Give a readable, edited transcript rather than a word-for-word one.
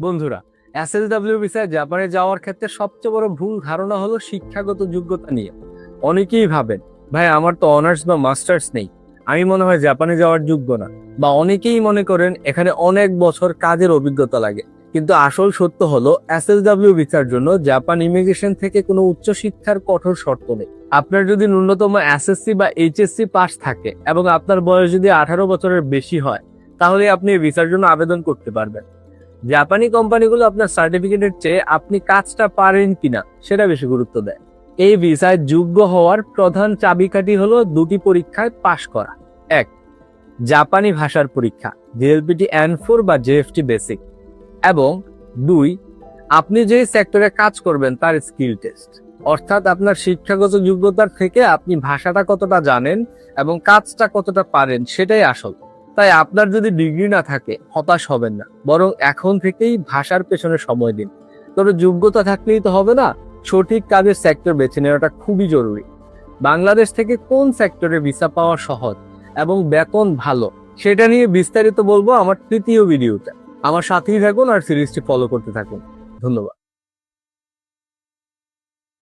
বন্ধুরা, এসএলডব্লিউ ভিসায় জাপানে যাওয়ার ক্ষেত্রে সবচেয়ে বড় ভুল ধারণা হলো শিক্ষাগত যোগ্যতা নিয়ে। অনেকেই ভাবেন, ভাই আমার তো অনার্স বা মাস্টার্স নেই, আমি মনে হয় জাপানে যাওয়ার যোগ্য না। বা অনেকেই মনে করেন এখানে অনেক বছর কাজের অভিজ্ঞতা লাগে। কিন্তু আসল সত্য হলো এসএলডব্লিউ ভিসার জন্য জাপান ইমিগ্রেশন থেকে কোনো উচ্চশিক্ষার কঠোর শর্ত নেই। আপনার যদি ন্যূনতম এসএসসি বা এইচএসসি পাস থাকে এবং আপনার বয়স যদি 18 বছরের বেশি হয়, তাহলে আপনি এই ভিসার জন্য আবেদন করতে পারবেন। জাপানি কোম্পানিগুলো আপনার সার্টিফিকেটের চেয়ে আপনি কাজটা পারেন কিনা সেটা বেশি গুরুত্ব দেয়। এই ভিসায় যোগ্য হওয়ার প্রধান চাবিকাঠি হলো দুটি পরীক্ষায় পাশ করা। এক, জাপানি ভাষার পরীক্ষা জেএলপিটি N4 বা জেএফটি বেসিক, এবং দুই, আপনি যে সেক্টরে কাজ করবেন তার স্কিল টেস্ট। অর্থাৎ আপনার শিক্ষাগত যোগ্যতার থেকে আপনি ভাষাটা কতটা জানেন এবং কাজটা কতটা পারেন সেটাই আসল। তাই আপনার যদি ডিগ্রি না থাকে হতাশ হবেন না, বরং এখন থেকেই ভাষার পেছনে সময় দিন। তবে যোগ্যতা থাকলেই তো হবে না, সঠিক কাজের সেক্টর বেছে নেওয়াটা খুবই জরুরি। বাংলাদেশ থেকে কোন সেক্টরে ভিসা পাওয়া সহজ এবং বেতন ভালো সেটা নিয়ে বিস্তারিত বলবো আমার তৃতীয় ভিডিওতে। আমার সাথেই থাকুন আর সিরিজটি ফলো করতে থাকুন। ধন্যবাদ।